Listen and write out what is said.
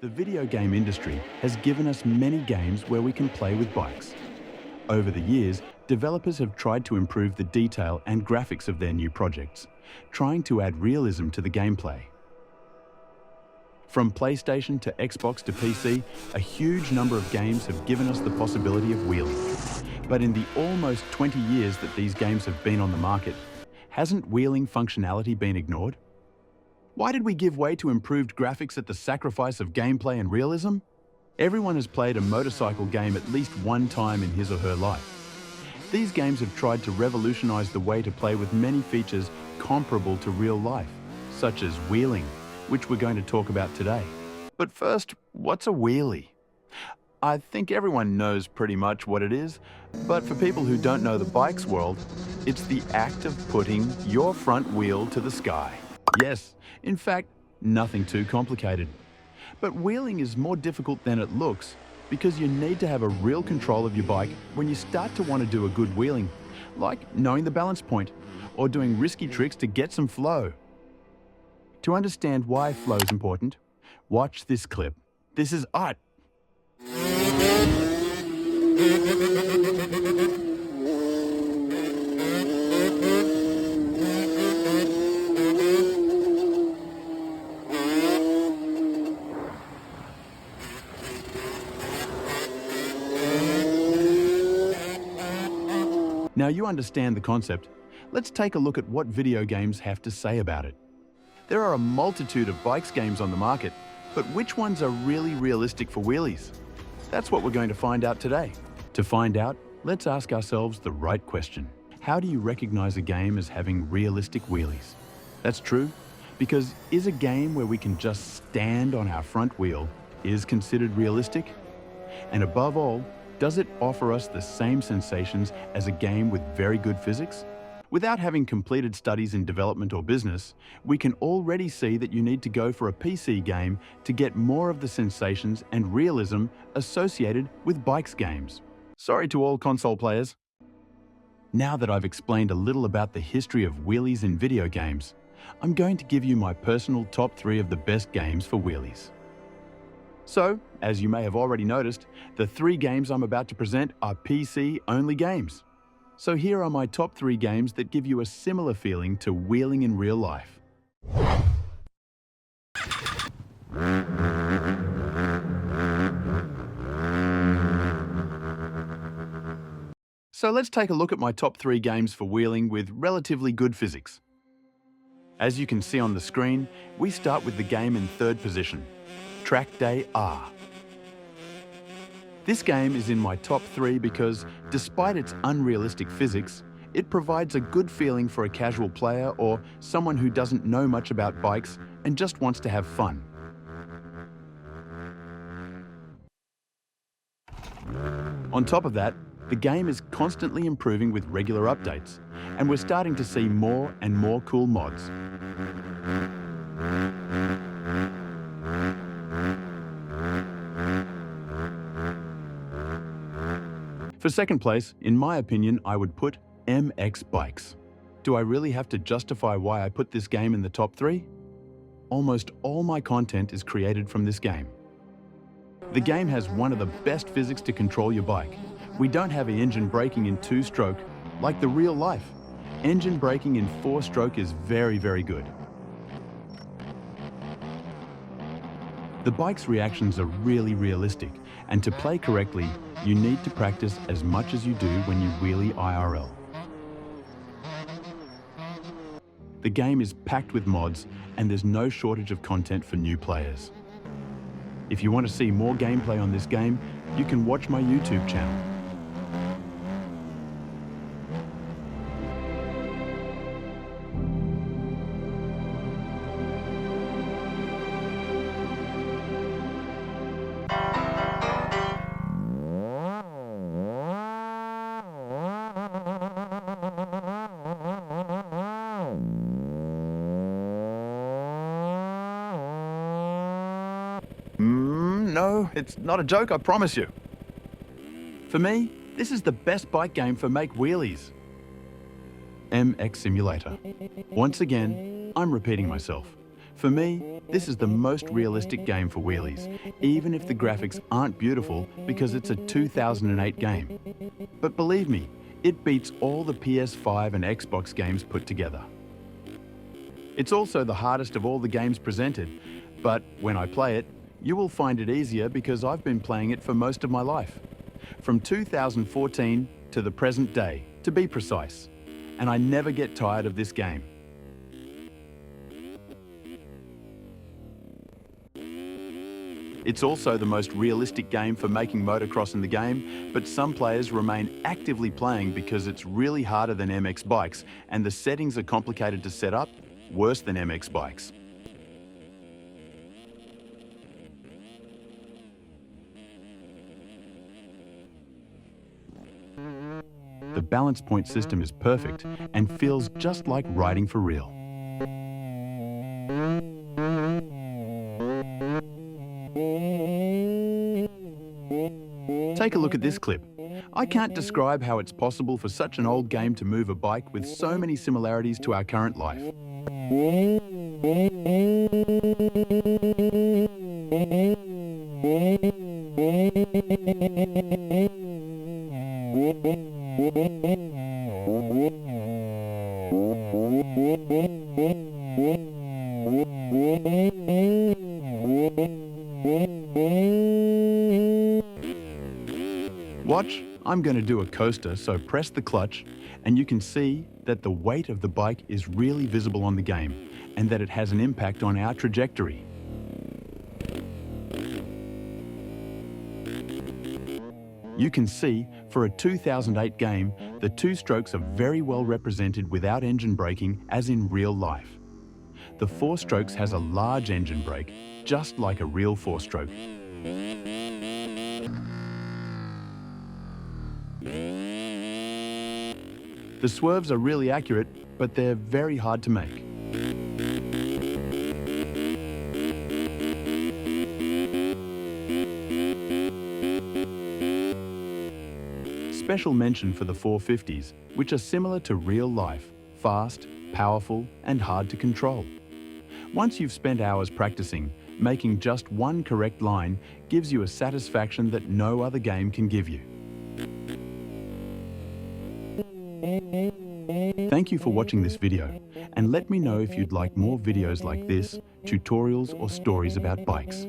The video game industry has given us many games where we can play with bikes. Over the years, developers have tried to improve the detail and graphics of their new projects, trying to add realism to the gameplay. From PlayStation to Xbox to PC, a huge number of games have given us the possibility of wheeling. But in the almost 20 years that these games have been on the market, hasn't wheeling functionality been ignored? Why did we give way to improved graphics at the sacrifice of gameplay and realism? Everyone has played a motorcycle game at least one time in his or her life. These games have tried to revolutionize the way to play with many features comparable to real life, such as wheeling, which we're going to talk about today. But first, what's a wheelie? I think everyone knows pretty much what it is, but for people who don't know the bike's world, it's the act of putting your front wheel to the sky. Yes, in fact, nothing too complicated. But wheeling is more difficult than it looks because you need to have a real control of your bike when you start to want to do a good wheeling, like knowing the balance point or doing risky tricks to get some flow. To understand why flow is important, watch this clip. This is art. Now you understand the concept. Let's take a look at what video games have to say about it. There are a multitude of bikes games on the market, but which ones are really realistic for wheelies? That's what we're going to find out today. To find out, let's ask ourselves the right question. How do you recognize a game as having realistic wheelies? That's true, because is a game where we can just stand on our front wheel is considered realistic? And above all, does it offer us the same sensations as a game with very good physics? Without having completed studies in development or business, we can already see that you need to go for a PC game to get more of the sensations and realism associated with bikes games. Sorry to all console players. Now that I've explained a little about the history of wheelies in video games, I'm going to give you my personal top 3 of the best games for wheelies. So, as you may have already noticed, the 3 games I'm about to present are PC-only games. So here are my top 3 games that give you a similar feeling to wheeling in real life. So let's take a look at my top 3 games for wheeling with relatively good physics. As you can see on the screen, we start with the game in 3rd position, Track Day R. This game is in my top 3 because, despite its unrealistic physics, it provides a good feeling for a casual player or someone who doesn't know much about bikes and just wants to have fun. On top of that, the game is constantly improving with regular updates, and we're starting to see more and more cool mods. For second place, in my opinion, I would put MX Bikes. Do I really have to justify why I put this game in the top 3? Almost all my content is created from this game. The game has one of the best physics to control your bike. We don't have the engine braking in 2-stroke like the real life. Engine braking in 4-stroke is very, very good. The bike's reactions are really realistic, and to play correctly, you need to practice as much as you do when you wheelie IRL. The game is packed with mods, and there's no shortage of content for new players. If you want to see more gameplay on this game, you can watch my YouTube channel. No, it's not a joke, I promise you. For me, this is the best bike game for make wheelies. MX Simulator. Once again, I'm repeating myself, For me, this is the most realistic game for wheelies, even if the graphics aren't beautiful because it's a 2008 game. But believe me, it beats all the PS5 and Xbox games put together. It's also the hardest of all the games presented, but when I play it, you will find it easier because I've been playing it for most of my life. From 2014 to the present day, to be precise. And I never get tired of this game. It's also the most realistic game for making motocross in the game, but some players remain actively playing because it's really harder than MX bikes and the settings are complicated to set up, worse than MX bikes. The balance point system is perfect and feels just like riding for real. Take a look at this clip. I can't describe how it's possible for such an old game to move a bike with so many similarities to our current life. Watch, I'm going to do a coaster, so press the clutch, and you can see that the weight of the bike is really visible on the game, and that it has an impact on our trajectory. You can see, for a 2008 game, the two strokes are very well represented without engine braking, as in real life. The four strokes has a large engine brake, just like a real four-stroke. The swerves are really accurate, but they're very hard to make. Special mention for the 450s, which are similar to real life, fast, powerful, and hard to control. Once you've spent hours practicing, making just one correct line gives you a satisfaction that no other game can give you. Thank you for watching this video, and let me know if you'd like more videos like this, tutorials or stories about bikes.